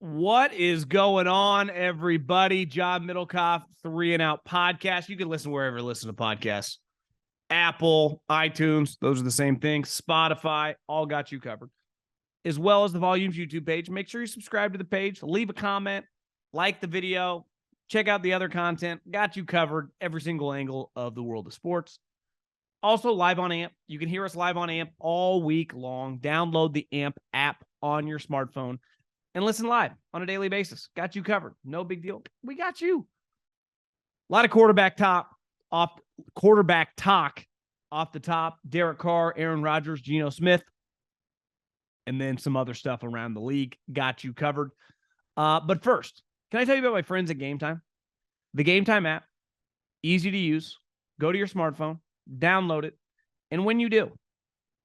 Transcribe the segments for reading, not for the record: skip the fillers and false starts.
What is going on, everybody? John Middlekauff, 3 and Out podcast. You can listen wherever you listen to podcasts. Apple, iTunes, those are the same things. Spotify, all got you covered. As well as the Volumes YouTube page. Make sure you subscribe to the page, leave a comment, like the video, check out the other content. Got you covered every single angle of the world of sports. Also, live on AMP. You can hear us live on AMP all week long. Download the AMP app on your smartphone and listen live on a daily basis. Got you covered. No big deal. We got you. A lot of quarterback talk off the top. Derek Carr, Aaron Rodgers, Geno Smith, and then some other stuff around the league. Got you covered. But first, can I tell you about my friends at Gametime? The Gametime app, easy to use. Go to your smartphone, download it, and when you do,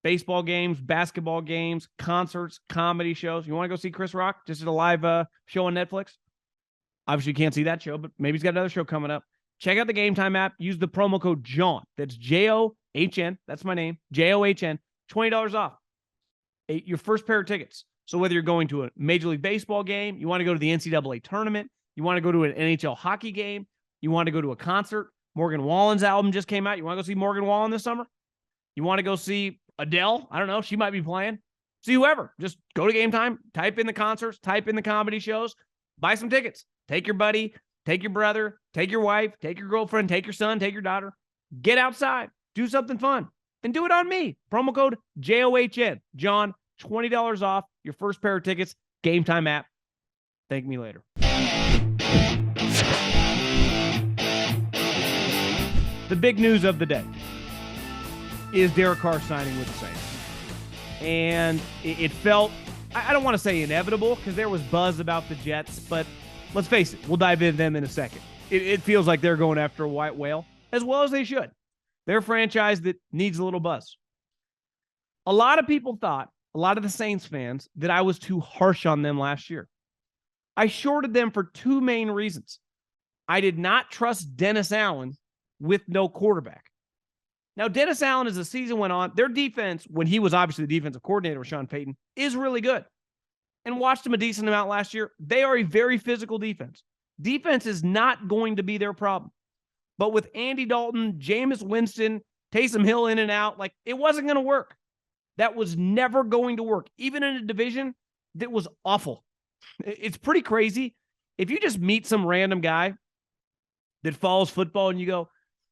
baseball games, basketball games, concerts, comedy shows. You want to go see Chris Rock? Just at a live show on Netflix? Obviously, you can't see that show, but maybe he's got another show coming up. Check out the Gametime app. Use the promo code JOHN. That's J-O-H-N. That's my name. J-O-H-N. $20 off. Your first pair of tickets. So whether you're going to a Major League Baseball game, you want to go to the NCAA tournament, you want to go to an NHL hockey game, you want to go to a concert, Morgan Wallen's album just came out. You want to go see Morgan Wallen this summer? You want to go see Adele? I don't know. She might be playing. See whoever. Just go to Gametime, type in the concerts, type in the comedy shows, buy some tickets. Take your buddy, take your brother, take your wife, take your girlfriend, take your son, take your daughter. Get outside. Do something fun. And do it on me. Promo code JOHN. John, $20 off your first pair of tickets. Gametime app. Thank me later. The big news of the day is Derek Carr signing with the Saints. And it felt, I don't want to say inevitable because there was buzz about the Jets, but let's face it, we'll dive into them in a second. It feels like they're going after a white whale, as well as they should. They're a franchise that needs a little buzz. A lot of people thought, a lot of the Saints fans, that I was too harsh on them last year. I shorted them for two main reasons. I did not trust Dennis Allen with no quarterback. Now, Dennis Allen, as the season went on, their defense, when he was obviously the defensive coordinator with Sean Payton, is really good. And watched them a decent amount last year. They are a very physical defense. Defense is not going to be their problem. But with Andy Dalton, Jameis Winston, Taysom Hill in and out, it wasn't going to work. That was never going to work, even in a division that was awful. It's pretty crazy. If you just meet some random guy that follows football and you go,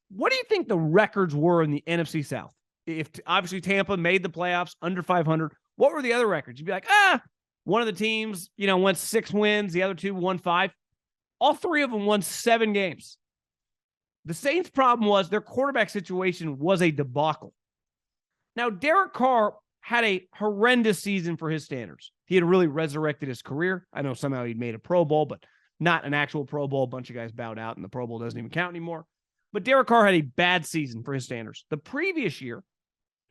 what do you think the records were in the NFC South? If obviously Tampa made the playoffs under 500, what were the other records? You'd be like, one of the teams, went 6 wins. The other 2 won 5. All 3 of them won 7 games. The Saints' problem was their quarterback situation was a debacle. Now, Derek Carr had a horrendous season for his standards. He had really resurrected his career. I know somehow he'd made a Pro Bowl, but not an actual Pro Bowl. A bunch of guys bowed out, and the Pro Bowl doesn't even count anymore. But Derek Carr had a bad season for his standards. The previous year,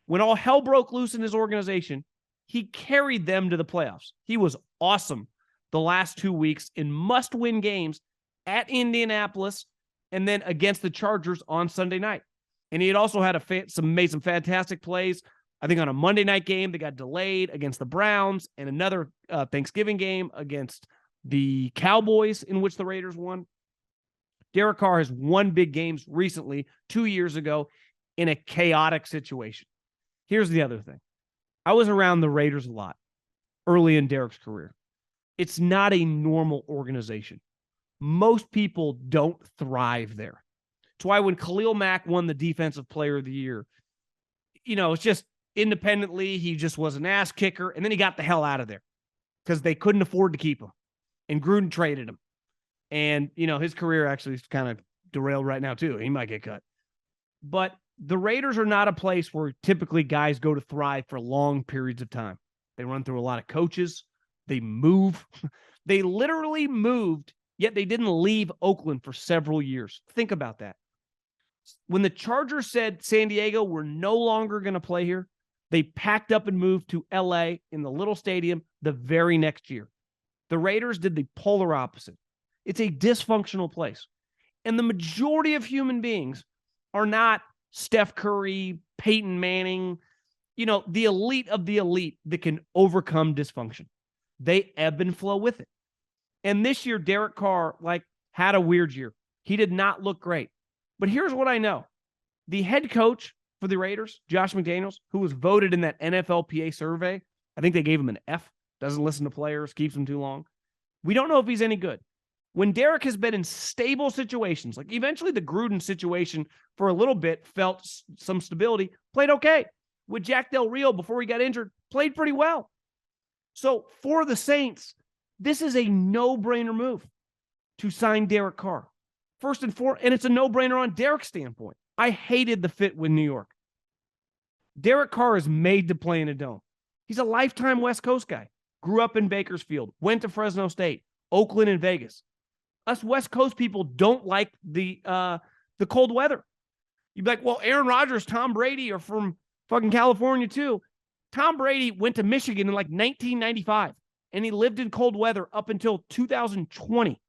when all hell broke loose in his organization, he carried them to the playoffs. He was awesome the last 2 weeks in must-win games at Indianapolis and then against the Chargers on Sunday night. And he had also had made some fantastic plays, I think on a Monday night game that got delayed against the Browns and another Thanksgiving game against the Cowboys in which the Raiders won. Derek Carr has won big games recently, 2 years ago, in a chaotic situation. Here's the other thing. I was around the Raiders a lot early in Derek's career. It's not a normal organization. Most people don't thrive there. It's why when Khalil Mack won the Defensive Player of the Year, it's just independently, he just was an ass kicker, and then he got the hell out of there because they couldn't afford to keep him, and Gruden traded him. And, his career actually is kind of derailed right now, too. He might get cut. But the Raiders are not a place where typically guys go to thrive for long periods of time. They run through a lot of coaches. They move. They literally moved, yet they didn't leave Oakland for several years. Think about that. When the Chargers said San Diego, we're no longer going to play here, they packed up and moved to L.A. in the little stadium the very next year. The Raiders did the polar opposite. It's a dysfunctional place. And the majority of human beings are not Steph Curry, Peyton Manning, the elite of the elite that can overcome dysfunction. They ebb and flow with it. And this year, Derek Carr, had a weird year. He did not look great. But here's what I know. The head coach for the Raiders, Josh McDaniels, who was voted in that NFLPA survey, I think they gave him an F, doesn't listen to players, keeps them too long. We don't know if he's any good. When Derek has been in stable situations, like eventually the Gruden situation for a little bit felt some stability, played okay. With Jack Del Rio before he got injured, played pretty well. So for the Saints, this is a no-brainer move to sign Derek Carr. First and foremost, and it's a no-brainer on Derek's standpoint. I hated the fit with New York. Derek Carr is made to play in a dome. He's a lifetime West Coast guy. Grew up in Bakersfield, went to Fresno State, Oakland, and Vegas. Us West Coast people don't like the cold weather. You'd be like, well, Aaron Rodgers, Tom Brady are from fucking California too. Tom Brady went to Michigan in 1995, and he lived in cold weather up until 2020.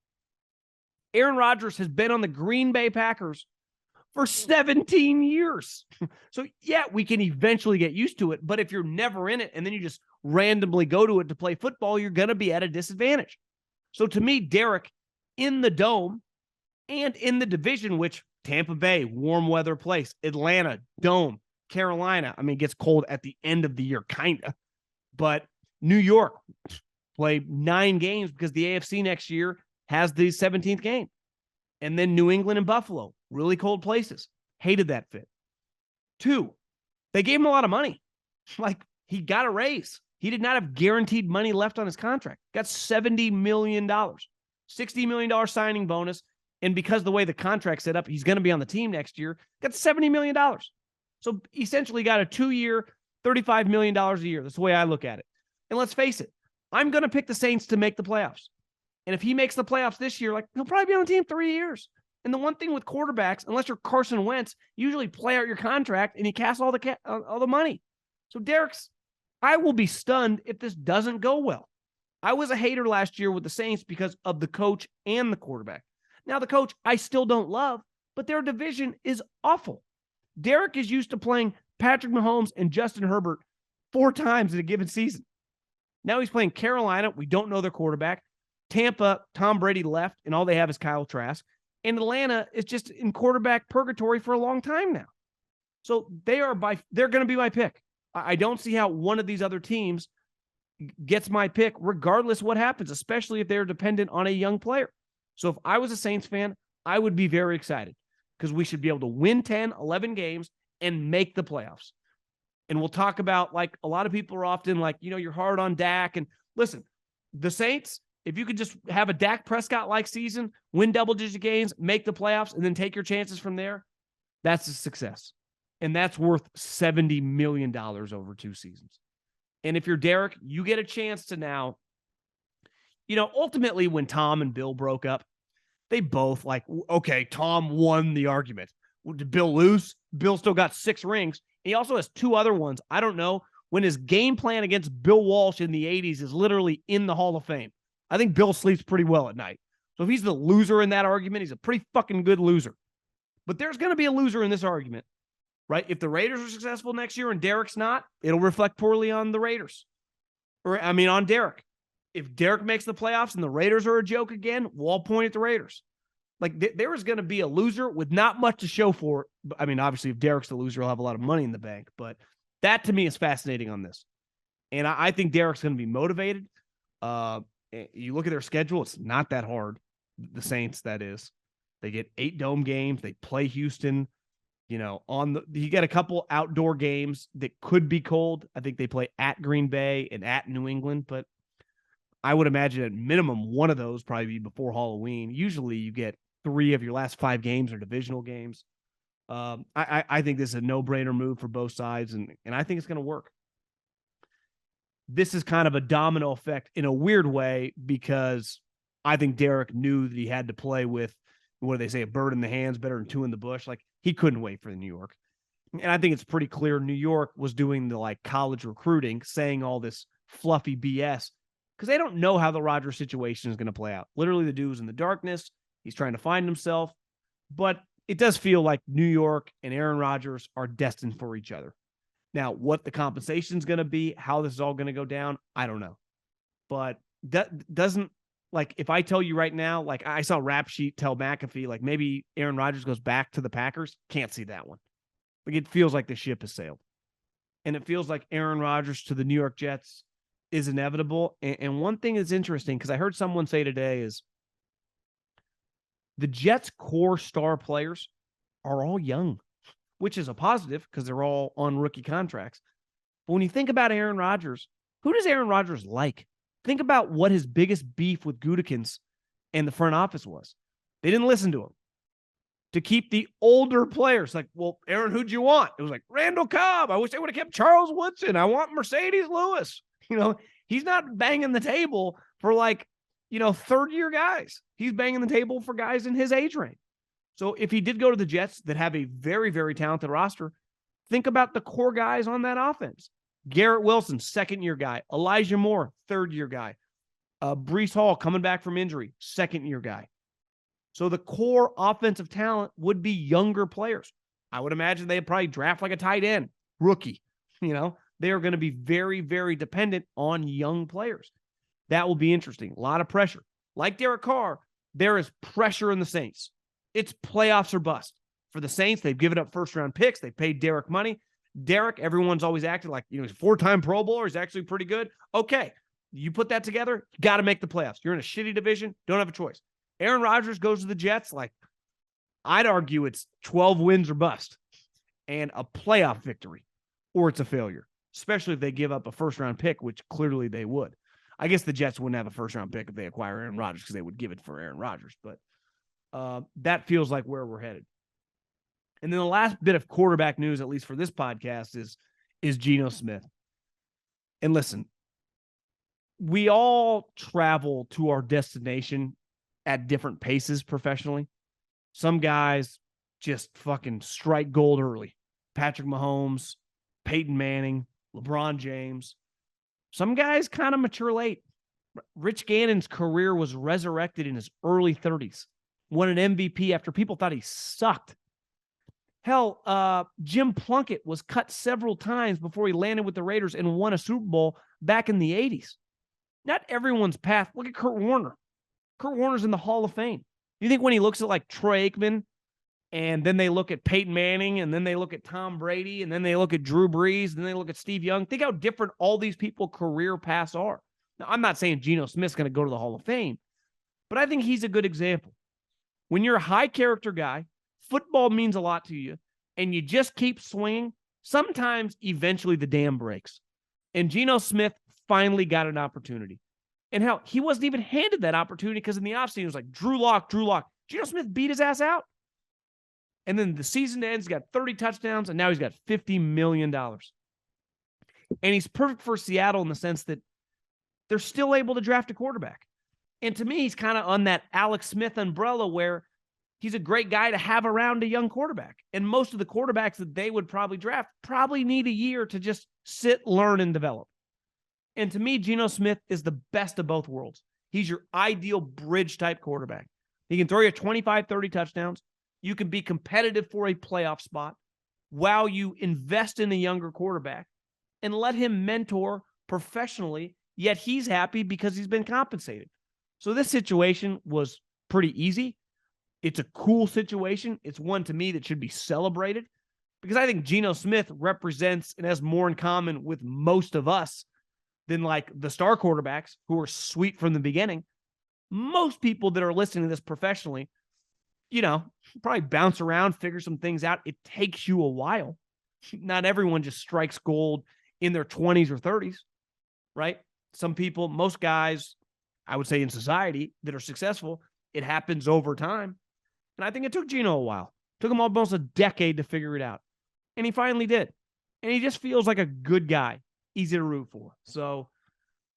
Aaron Rodgers has been on the Green Bay Packers for 17 years. So, yeah, we can eventually get used to it, but if you're never in it and then you just randomly go to it to play football, you're going to be at a disadvantage. So, to me, Derek, in the dome and in the division, which Tampa Bay, warm weather place, Atlanta, dome, Carolina, it gets cold at the end of the year, kind of, but New York, play 9 games because the AFC next year has the 17th game. And then New England and Buffalo, really cold places. Hated that fit. 2, they gave him a lot of money. He got a raise. He did not have guaranteed money left on his contract. Got $70 million, $60 million signing bonus. And because the way the contract's set up, he's going to be on the team next year. Got $70 million. So essentially got a 2-year, $35 million a year. That's the way I look at it. And let's face it, I'm going to pick the Saints to make the playoffs. And if he makes the playoffs this year, he'll probably be on the team 3 years. And the one thing with quarterbacks, unless you're Carson Wentz, you usually play out your contract and you cash all the money. So I will be stunned if this doesn't go well. I was a hater last year with the Saints because of the coach and the quarterback. Now the coach I still don't love, but their division is awful. Derek is used to playing Patrick Mahomes and Justin Herbert 4 times in a given season. Now he's playing Carolina. We don't know their quarterback. Tampa, Tom Brady left, and all they have is Kyle Trask. And Atlanta is just in quarterback purgatory for a long time now. So they're going to be my pick. I don't see how one of these other teams gets my pick, regardless what happens, especially if they're dependent on a young player. So if I was a Saints fan, I would be very excited because we should be able to win 10, 11 games and make the playoffs. And we'll talk about, a lot of people are often you're hard on Dak. And listen, the Saints, if you could just have a Dak Prescott-like season, win double-digit games, make the playoffs, and then take your chances from there, that's a success. And that's worth $70 million over 2 seasons. And if you're Derek, you get a chance to now, ultimately when Tom and Bill broke up, they both okay, Tom won the argument. Did Bill lose? Bill still got 6 rings. He also has 2 other ones. I don't know when his game plan against Bill Walsh in the 80s is literally in the Hall of Fame. I think Bill sleeps pretty well at night. So if he's the loser in that argument, he's a pretty fucking good loser. But there's going to be a loser in this argument, right? If the Raiders are successful next year and Derek's not, it'll reflect poorly on the Raiders. On Derek. If Derek makes the playoffs and the Raiders are a joke again, we'll all point at the Raiders. There is going to be a loser with not much to show for it. Obviously, if Derek's the loser, he'll have a lot of money in the bank. But that, to me, is fascinating on this. And I think Derek's going to be motivated. You look at their schedule, it's not that hard. The Saints, that is. They get 8 dome games. They play Houston. You get a couple outdoor games that could be cold. I think they play at Green Bay and at New England, but I would imagine at minimum one of those probably be before Halloween. Usually you get 3 of your last 5 games are divisional games. I think this is a no-brainer move for both sides, and I think it's going to work. This is kind of a domino effect in a weird way because I think Derek knew that he had to play with, what do they say, a bird in the hand's better than 2 in the bush. He couldn't wait for the New York. And I think it's pretty clear New York was doing the college recruiting, saying all this fluffy BS because they don't know how the Rodgers situation is going to play out. Literally, the dude was in the darkness. He's trying to find himself. But it does feel like New York and Aaron Rodgers are destined for each other. Now, what the compensation is going to be, how this is all going to go down, I don't know. But that doesn't Like, if I tell you right now, like I saw Rap Sheet tell McAfee, like maybe Aaron Rodgers goes back to the Packers, can't see that one. Like, it feels like the ship has sailed. And it feels like Aaron Rodgers to the New York Jets is inevitable. And one thing that's interesting, because I heard someone say today, is the Jets' core star players are all young, which is a positive because they're all on rookie contracts. But when you think about Aaron Rodgers, who does Aaron Rodgers like? Think about what his biggest beef with Gutekunst and the front office was. They didn't listen to him. To keep the older players, like, well, Aaron, who'd you want? It was like Randall Cobb. I wish they would have kept Charles Woodson. I want Mercedes Lewis. He's not banging the table for third-year guys. He's banging the table for guys in his age range. So if he did go to the Jets that have a very, very talented roster, think about the core guys on that offense. Garrett Wilson, second-year guy. Elijah Moore, third-year guy. Breece Hall, coming back from injury, second-year guy. So the core offensive talent would be younger players. I would imagine they'd probably draft like a tight end, rookie. They are going to be very, very dependent on young players. That will be interesting. A lot of pressure. Like Derek Carr, there is pressure in the Saints. It's playoffs or bust. For the Saints, they've given up first-round picks. They paid Derek money. Derek, everyone's always acted like, he's a four-time Pro Bowler. He's actually pretty good. Okay, you put that together, you got to make the playoffs. You're in a shitty division, don't have a choice. Aaron Rodgers goes to the Jets, I'd argue it's 12 wins or bust and a playoff victory, or it's a failure, especially if they give up a first-round pick, which clearly they would. I guess the Jets wouldn't have a first-round pick if they acquire Aaron Rodgers because they would give it for Aaron Rodgers, but that feels like where we're headed. And then the last bit of quarterback news, at least for this podcast, is Geno Smith. And listen, we all travel to our destination at different paces professionally. Some guys just fucking strike gold early. Patrick Mahomes, Peyton Manning, LeBron James. Some guys kind of mature late. Rich Gannon's career was resurrected in his early 30s. Won an MVP after people thought he sucked. Hell, Jim Plunkett was cut several times before he landed with the Raiders and won a Super Bowl back in the 80s. Not everyone's path. Look at Kurt Warner. Kurt Warner's in the Hall of Fame. You think when he looks at Troy Aikman, and then they look at Peyton Manning, and then they look at Tom Brady, and then they look at Drew Brees, and then they look at Steve Young, think how different all these people's career paths are. Now, I'm not saying Geno Smith's going to go to the Hall of Fame, but I think he's a good example. When you're a high-character guy, football means a lot to you, and you just keep swinging, sometimes eventually the dam breaks. And Geno Smith finally got an opportunity. And hell, he wasn't even handed that opportunity because in the offseason, it was like, Drew Lock. Geno Smith beat his ass out. And then the season ends, he's got 30 touchdowns, and now he's got $50 million. And he's perfect for Seattle in the sense that they're still able to draft a quarterback. And to me, he's kind of on that Alex Smith umbrella where he's a great guy to have around a young quarterback. And most of the quarterbacks that they would probably draft probably need a year to just sit, learn, and develop. And to me, Geno Smith is the best of both worlds. He's your ideal bridge-type quarterback. He can throw you 25, 30 touchdowns. You can be competitive for a playoff spot while you invest in a younger quarterback and let him mentor professionally, yet he's happy because he's been compensated. So this situation was pretty easy. It's a cool situation. It's one to me that should be celebrated because I think Geno Smith represents and has more in common with most of us than the star quarterbacks who are sweet from the beginning. Most people that are listening to this professionally, probably bounce around, figure some things out. It takes you a while. Not everyone just strikes gold in their 20s or 30s, right? Some people, most guys, I would say in society that are successful, it happens over time. And I think it took Geno a while. It took him almost a decade to figure it out. And he finally did. And he just feels like a good guy, easy to root for. So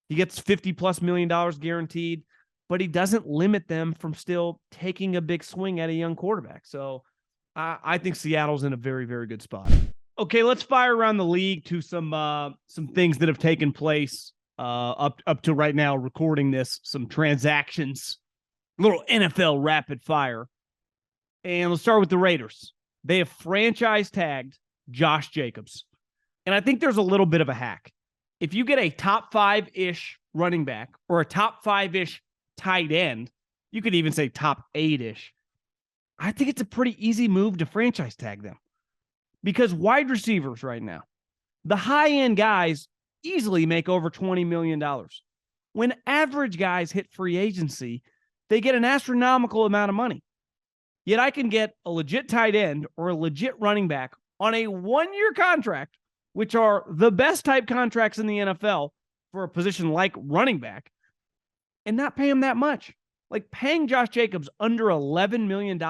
he gets $50+ million guaranteed, but he doesn't limit them from still taking a big swing at a young quarterback. So I think Seattle's in a very, very good spot. Okay, let's fire around the league to some things that have taken place up to right now, recording this, some transactions, a little NFL rapid fire. And let's start with the Raiders. They have franchise tagged Josh Jacobs. And I think there's a little bit of a hack. If you get a top 5-ish running back or a top 5-ish tight end, you could even say top 8-ish, I think it's a pretty easy move to franchise tag them. Because wide receivers right now, the high-end guys easily make over $20 million. When average guys hit free agency, they get an astronomical amount of money. Yet I can get a legit tight end or a legit running back on a 1-year contract, which are the best type contracts in the NFL for a position like running back, and not pay him that much. Like paying Josh Jacobs under $11 million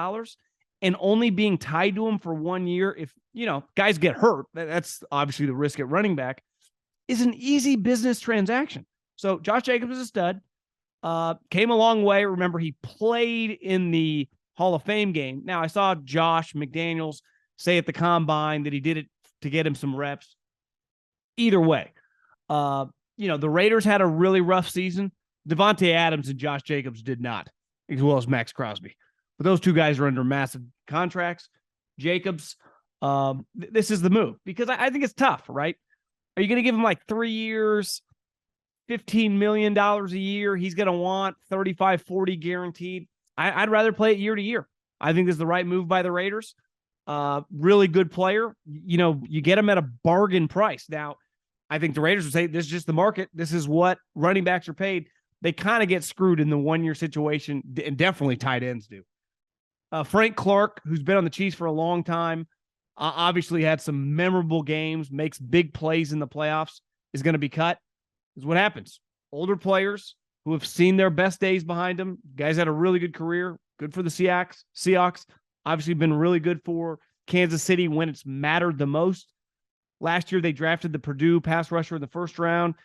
and only being tied to him for 1 year, if, guys get hurt, that's obviously the risk at running back, is an easy business transaction. So Josh Jacobs is a stud, came a long way. Remember, he played in the Hall of Fame game. Now, I saw Josh McDaniels say at the Combine that he did it to get him some reps. Either way, the Raiders had a really rough season. Devontae Adams and Josh Jacobs did not, as well as Max Crosby. But those two guys are under massive contracts. Jacobs, this is the move because I think it's tough, right? Are you going to give him like 3 years, $15 million a year? He's going to want 35, 40 guaranteed. I'd rather play it year to year. I think this is the right move by the Raiders. Really good player. You get him at a bargain price. Now, I think the Raiders would say this is just the market. This is what running backs are paid. They kind of get screwed in the 1-year situation, and definitely tight ends do. Frank Clark, who's been on the Chiefs for a long time, obviously had some memorable games, makes big plays in the playoffs, is going to be cut. Is what happens. Older players who have seen their best days behind them, guys had a really good career, good for the Seahawks, obviously been really good for Kansas City when it's mattered the most. Last year, they drafted the Purdue pass rusher in the first round.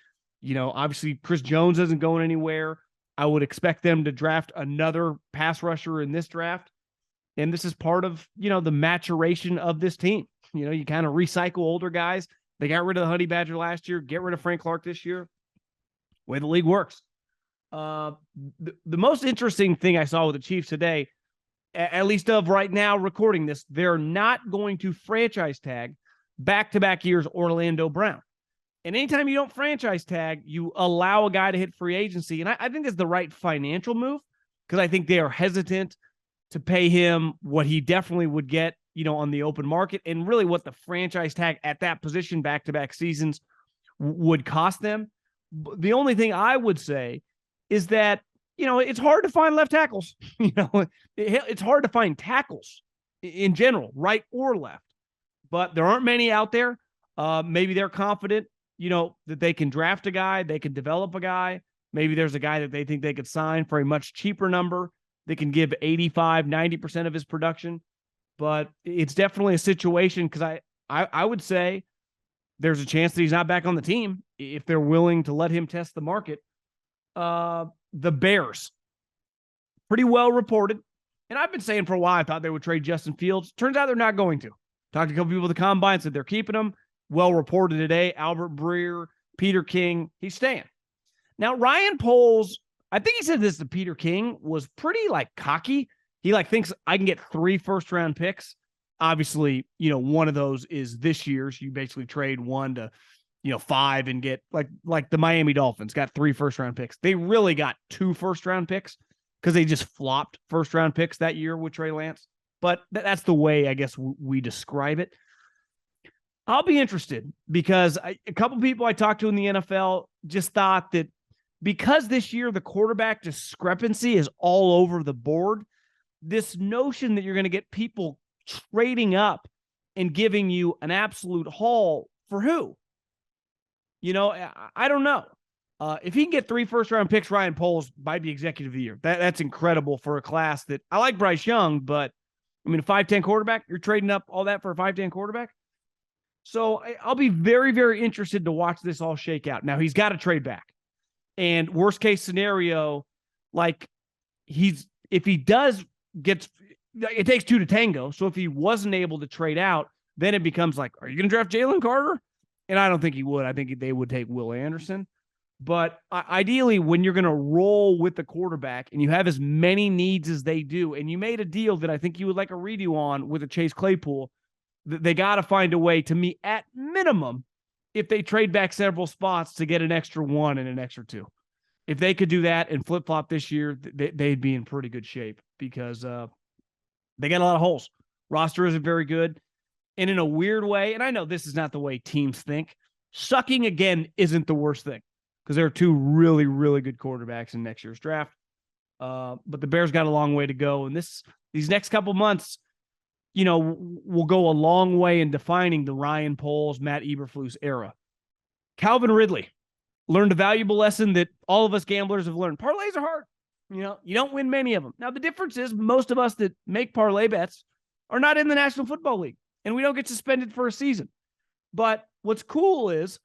Obviously, Chris Jones isn't going anywhere. I would expect them to draft another pass rusher in this draft. And this is part of, the maturation of this team. You kind of recycle older guys. They got rid of the Honey Badger last year, get rid of Frank Clark this year. Way the league works. The most interesting thing I saw with the Chiefs today, at least of right now recording this, they're not going to franchise tag back-to-back years Orlando Brown. And anytime you don't franchise tag, you allow a guy to hit free agency. And I think it's the right financial move because I think they are hesitant to pay him what he definitely would get, on the open market and really what the franchise tag at that position back-to-back seasons would cost them. The only thing I would say is that, it's hard to find left tackles. It's hard to find tackles in general, right or left. But there aren't many out there. Maybe they're confident, that they can draft a guy, they can develop a guy. Maybe there's a guy that they think they could sign for a much cheaper number. They can give 85, 90% of his production. But it's definitely a situation because I would say there's a chance that he's not back on the team if they're willing to let him test the market. The Bears, pretty well reported. And I've been saying for a while, I thought they would trade Justin Fields. Turns out they're not going to. Talked to a couple people at the Combine, said they're keeping him. Well reported today. Albert Breer, Peter King, he's staying. Now, Ryan Poles, I think he said this to Peter King, was pretty cocky. He thinks I can get 3 first-round picks. Obviously, one of those is this year's. You basically trade 1 to, 5 and get like the Miami Dolphins got 3 first-round picks. They really got 2 first-round picks because they just flopped first-round picks that year with Trey Lance. But that's the way, I guess, we describe it. I'll be interested because a couple people I talked to in the NFL just thought that because this year the quarterback discrepancy is all over the board, this notion that you're going to get people trading up and giving you an absolute haul for who? I don't know. If he can get 3 first-round picks, Ryan Poles might be executive of the year. That's incredible for a class that I like Bryce Young, but a 5'10 quarterback, you're trading up all that for a 5'10 quarterback? So I'll be very, very interested to watch this all shake out. Now, he's got to trade back. And worst case scenario, if he does get, it takes 2 to tango. So if he wasn't able to trade out, then it becomes are you going to draft Jalen Carter? And I don't think he would. I think they would take Will Anderson. But ideally, when you're going to roll with the quarterback and you have as many needs as they do, and you made a deal that I think you would like a redo on with a Chase Claypool, they got to find a way, to me, at minimum, if they trade back several spots, to get an extra 1 and an extra 2. if they could do that and flip-flop this year, they'd be in pretty good shape because they got a lot of holes. Roster isn't very good. And in a weird way, and I know this is not the way teams think, sucking again isn't the worst thing because there are two really, really good quarterbacks in next year's draft. But the Bears got a long way to go. And these next couple months, will go a long way in defining the Ryan Poles, Matt Eberflus era. Calvin Ridley learned a valuable lesson that all of us gamblers have learned. Parlays are hard. You don't win many of them. Now, the difference is most of us that make parlay bets are not in the National Football League, and we don't get suspended for a season. But what's cool is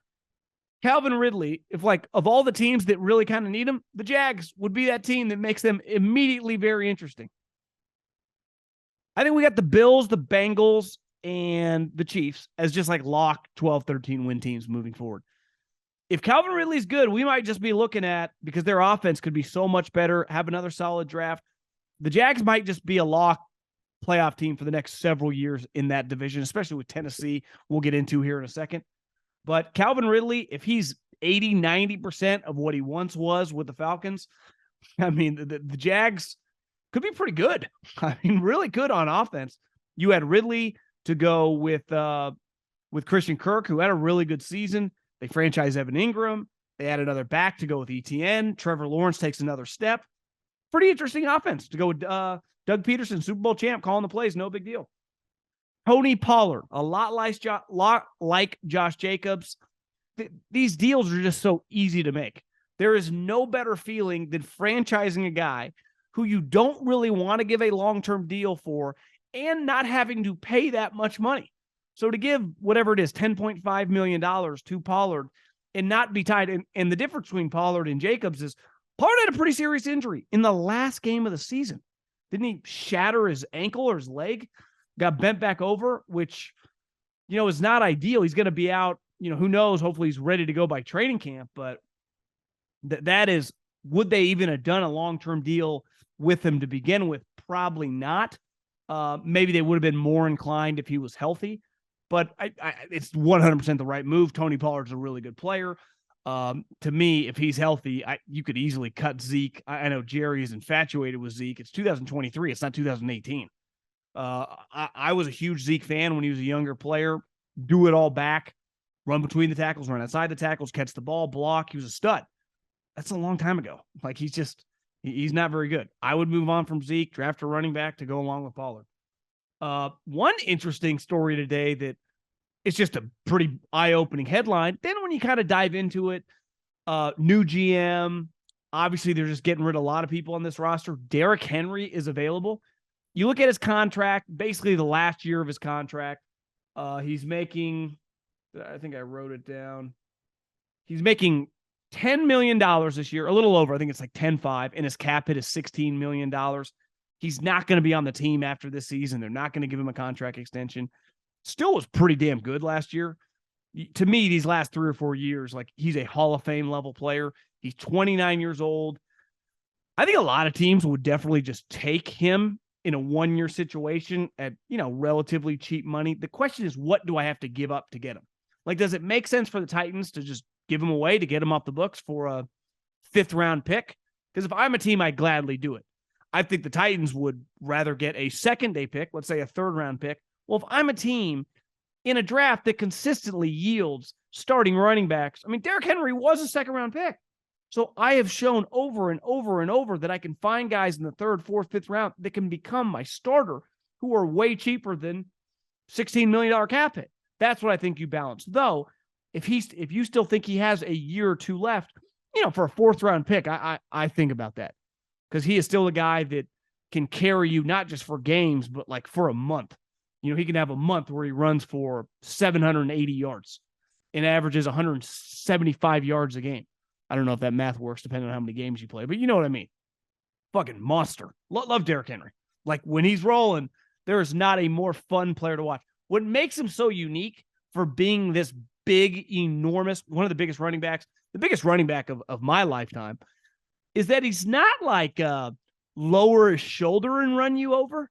Calvin Ridley, if of all the teams that really kind of need him, the Jags would be that team that makes them immediately very interesting. I think we got the Bills, the Bengals, and the Chiefs as just lock 12, 13 win teams moving forward. If Calvin Ridley's good, we might just be looking at, because their offense could be so much better, have another solid draft. The Jags might just be a lock playoff team for the next several years in that division, especially with Tennessee, we'll get into here in a second. But Calvin Ridley, if he's 80, 90% of what he once was with the Falcons, the Jags could be pretty good. Really good on offense. You had Ridley to go with Christian Kirk, who had a really good season. They franchised Evan Ingram. They add another back to go with ETN. Trevor Lawrence takes another step. Pretty interesting offense to go with Doug Peterson, Super Bowl champ, calling the plays. No big deal. Tony Pollard, a lot like Josh Jacobs. These deals are just so easy to make. There is no better feeling than franchising a guy who you don't really want to give a long-term deal for and not having to pay that much money. So to give whatever it is, $10.5 million to Pollard and not be tied, and the difference between Pollard and Jacobs is Pollard had a pretty serious injury in the last game of the season. Didn't he shatter his ankle or his leg? Got bent back over, which, is not ideal. He's going to be out, who knows? Hopefully he's ready to go by training camp, but that is, would they even have done a long-term deal with him to begin with? Probably not. Maybe they would have been more inclined if he was healthy. But it's 100% the right move. Tony Pollard's a really good player. To me, if he's healthy, you could easily cut Zeke. I know Jerry is infatuated with Zeke. It's 2023. It's not 2018. I was a huge Zeke fan when he was a younger player. Do it all back. Run between the tackles, run outside the tackles, catch the ball, block. He was a stud. That's a long time ago. He's not very good. I would move on from Zeke, draft a running back to go along with Pollard. One interesting story today that it's just a pretty eye-opening headline. Then when you kind of dive into it, new GM, obviously they're just getting rid of a lot of people on this roster. Derrick Henry is available. You look at his contract, basically the last year of his contract. He's making, I think I wrote it down. He's making $10 million this year, a little over. I think it's 10.5, and his cap hit is $16 million. He's not going to be on the team after this season. They're not going to give him a contract extension. Still was pretty damn good last year. To me, these last 3 or 4 years, he's a Hall of Fame level player. He's 29 years old. I think a lot of teams would definitely just take him in a 1-year situation at, relatively cheap money. The question is, what do I have to give up to get him? Does it make sense for the Titans to just give him away to get him off the books for a 5th-round pick? Because if I'm a team, I'd gladly do it. I think the Titans would rather get a second-day pick, let's say a 3rd-round pick. Well, if I'm a team in a draft that consistently yields starting running backs, Derrick Henry was a 2nd-round pick. So I have shown over and over and over that I can find guys in the 3rd, 4th, 5th round that can become my starter who are way cheaper than $16 million cap hit. That's what I think you balance. Though, if you still think he has a year or two left, for a 4th-round pick, I think about that. Because he is still a guy that can carry you not just for games, but for a month. He can have a month where he runs for 780 yards and averages 175 yards a game. I don't know if that math works depending on how many games you play, but you know what I mean. Fucking monster. Love Derrick Henry. When he's rolling, there is not a more fun player to watch. What makes him so unique for being this big, enormous, one of the biggest running backs, the biggest running back of my lifetime, is that he's not lower his shoulder and run you over.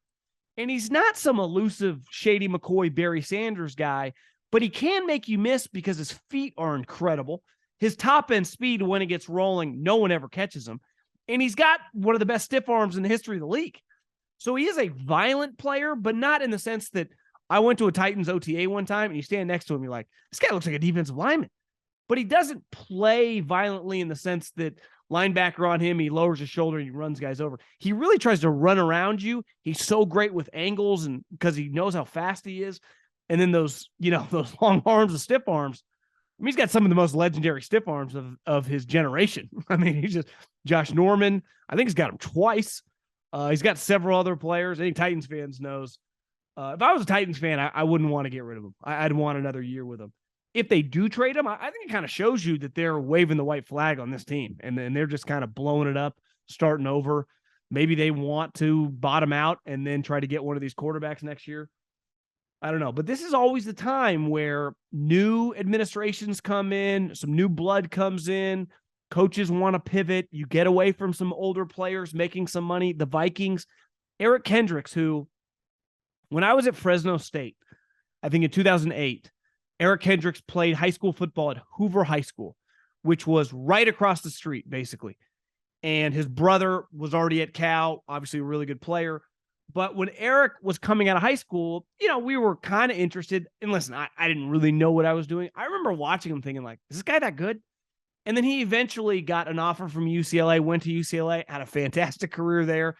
And he's not some elusive Shady McCoy, Barry Sanders guy, but he can make you miss because his feet are incredible. his top end speed when it gets rolling, no one ever catches him. And he's got one of the best stiff arms in the history of the league. So he is a violent player, but not in the sense that I went to a Titans OTA one time and you stand next to him, you're like, this guy looks like a defensive lineman. But he doesn't play violently in the sense that linebacker on him, he lowers his shoulder and he runs guys over. He really tries to run around you. He's so great with angles and because he knows how fast he is. And then those long arms, the stiff arms. I mean, he's got some of the most legendary stiff arms of his generation. I mean, he's just Josh Norman. I think he's got him twice. He's got several other players. I think Titans fans knows. If I was a Titans fan, I wouldn't want to get rid of him. I'd want another year with him. If they do trade him, I think it kind of shows you that they're waving the white flag on this team. And then they're just kind of blowing it up, starting over. Maybe they want to bottom out and then try to get one of these quarterbacks next year. I don't know. But this is always the time where new administrations come in, some new blood comes in, coaches want to pivot. You get away from some older players making some money. The Vikings, Eric Kendricks, who, when I was at Fresno State, I think in 2008, Eric Kendricks played high school football at Hoover High School, which was right across the street, basically. And his brother was already at Cal, obviously a really good player. But when Eric was coming out of high school, we were kind of interested. And listen, I didn't really know what I was doing. I remember watching him thinking, like, is this guy that good? And then he eventually got an offer from UCLA, went to UCLA, had a fantastic career there,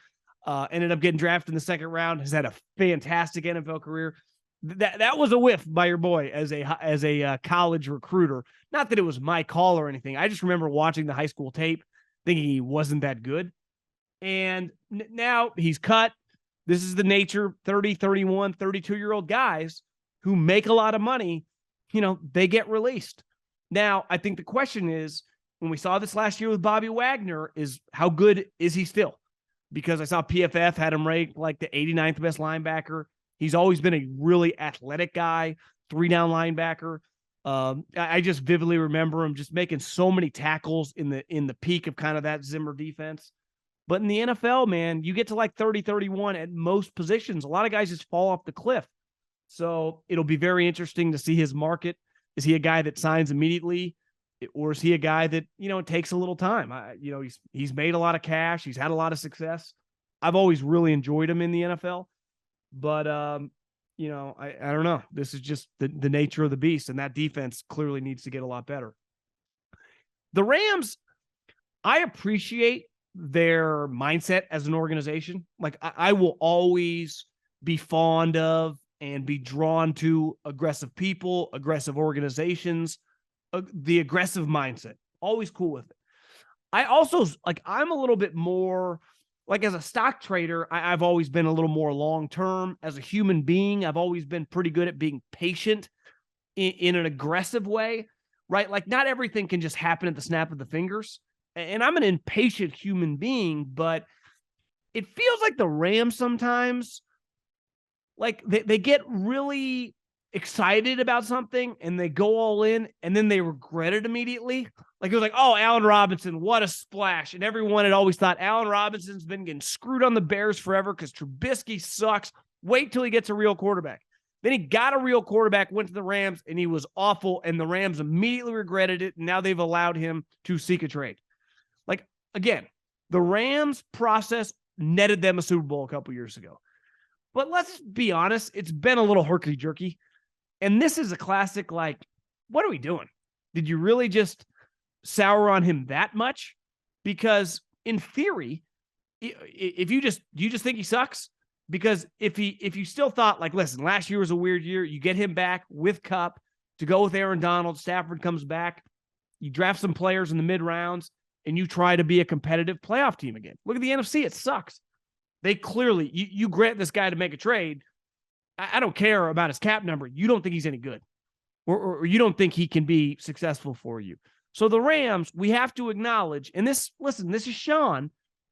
ended up getting drafted in the second round, has had a fantastic NFL career. That was a whiff by your boy as a college recruiter. Not that it was my call or anything. I just remember watching the high school tape, thinking he wasn't that good. And now he's cut. This is the nature, 30, 31, 32-year-old guys who make a lot of money, they get released. Now, I think the question is, when we saw this last year with Bobby Wagner, is how good is he still? Because I saw PFF had him ranked like the 89th best linebacker. He's always been a really athletic guy, 3-down linebacker. I just vividly remember him just making so many tackles in the peak of kind of that Zimmer defense. But in the NFL, man, you get to like 30, 31 at most positions. A lot of guys just fall off the cliff. So it'll be very interesting to see his market. Is he a guy that signs immediately, or is he a guy that, it takes a little time? He's made a lot of cash. He's had a lot of success. I've always really enjoyed him in the NFL. But, I don't know. This is just the nature of the beast, and that defense clearly needs to get a lot better. The Rams, I appreciate their mindset as an organization. Like, I will always be fond of and be drawn to aggressive people, aggressive organizations, the aggressive mindset. Always cool with it. I also, I'm a little bit more... as a stock trader, I've always been a little more long-term. As a human being, I've always been pretty good at being patient in an aggressive way, right? Like, not everything can just happen at the snap of the fingers. And I'm an impatient human being, but it feels like the Rams sometimes, like they get really excited about something and they go all in and then they regret it immediately. Like, it was like, oh, Allen Robinson, what a splash. And everyone had always thought Allen Robinson's been getting screwed on the Bears forever because Trubisky sucks. Wait till he gets a real quarterback. Then he got a real quarterback, went to the Rams, and he was awful, and the Rams immediately regretted it, and now they've allowed him to seek a trade. Like, again, the Rams process netted them a Super Bowl a couple years ago. But let's be honest, it's been a little herky-jerky. And this is a classic, like, what are we doing? Did you really just sour on him that much? Because in theory, if you just think he sucks, because if you still thought, like, listen, last year was a weird year, you get him back with Kupp to go with Aaron Donald, Stafford comes back, you draft some players in the mid rounds, and you try to be a competitive playoff team again. Look at the NFC, it sucks. They clearly, you grant this guy to make a trade. I don't care about his cap number. You don't think he's any good, or you don't think he can be successful for you. So the Rams, we have to acknowledge, and this is Sean,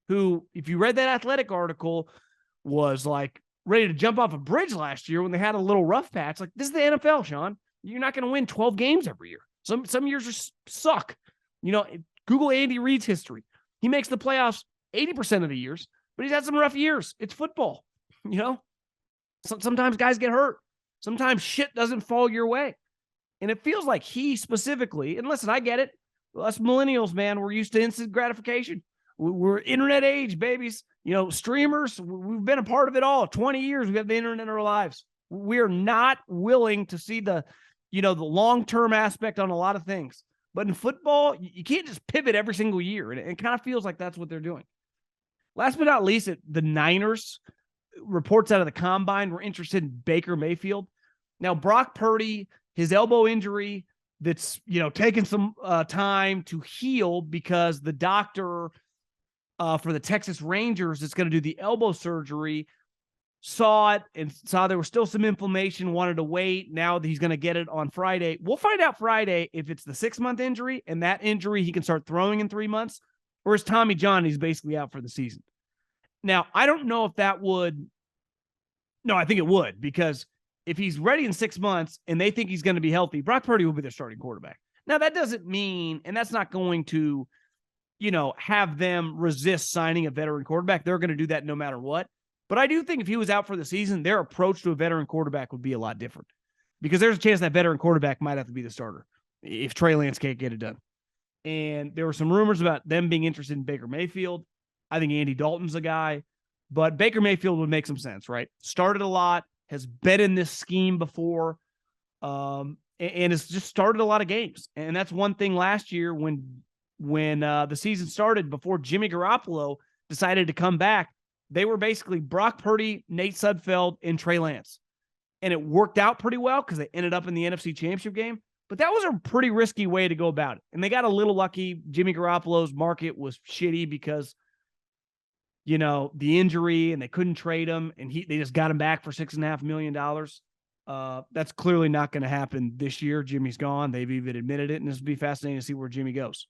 who, if you read that Athletic article, was like ready to jump off a bridge last year when they had a little rough patch. Like, this is the NFL, Sean. You're not going to win 12 games every year. Some years just suck. Google Andy Reid's history. He makes the playoffs 80% of the years, but he's had some rough years. It's football, Sometimes guys get hurt. Sometimes shit doesn't fall your way. And it feels like he specifically, and listen, I get it. Us millennials, man, we're used to instant gratification. We're internet age babies. Streamers, we've been a part of it all. 20 years, we've got the internet in our lives. We're not willing to see the long-term aspect on a lot of things. But in football, you can't just pivot every single year. And it kind of feels like that's what they're doing. Last but not least, the Niners, reports out of the combine were interested in Baker Mayfield. Now, Brock Purdy, his elbow injury that's, taken some time to heal because the doctor for the Texas Rangers that's going to do the elbow surgery saw it and saw there was still some inflammation, wanted to wait. Now that he's going to get it on Friday. We'll find out Friday if it's the 6-month injury and that injury he can start throwing in 3 months, or is Tommy John, he's basically out for the season. Now, I don't know if that would – no, I think it would, because if he's ready in 6 months and they think he's going to be healthy, Brock Purdy will be their starting quarterback. Now, that doesn't mean – and that's not going to, have them resist signing a veteran quarterback. They're going to do that no matter what. But I do think if he was out for the season, their approach to a veteran quarterback would be a lot different, because there's a chance that veteran quarterback might have to be the starter if Trey Lance can't get it done. And there were some rumors about them being interested in Baker Mayfield. I think Andy Dalton's a guy, but Baker Mayfield would make some sense, right? Started a lot, has been in this scheme before, and has just started a lot of games. And that's one thing last year when the season started, before Jimmy Garoppolo decided to come back, they were basically Brock Purdy, Nate Sudfeld, and Trey Lance. And it worked out pretty well because they ended up in the NFC Championship game. But that was a pretty risky way to go about it. And they got a little lucky. Jimmy Garoppolo's market was shitty because, the injury, and they couldn't trade him. And they just got him back for $6.5 million. That's clearly not going to happen this year. Jimmy's gone. They've even admitted it. And this will be fascinating to see where Jimmy goes.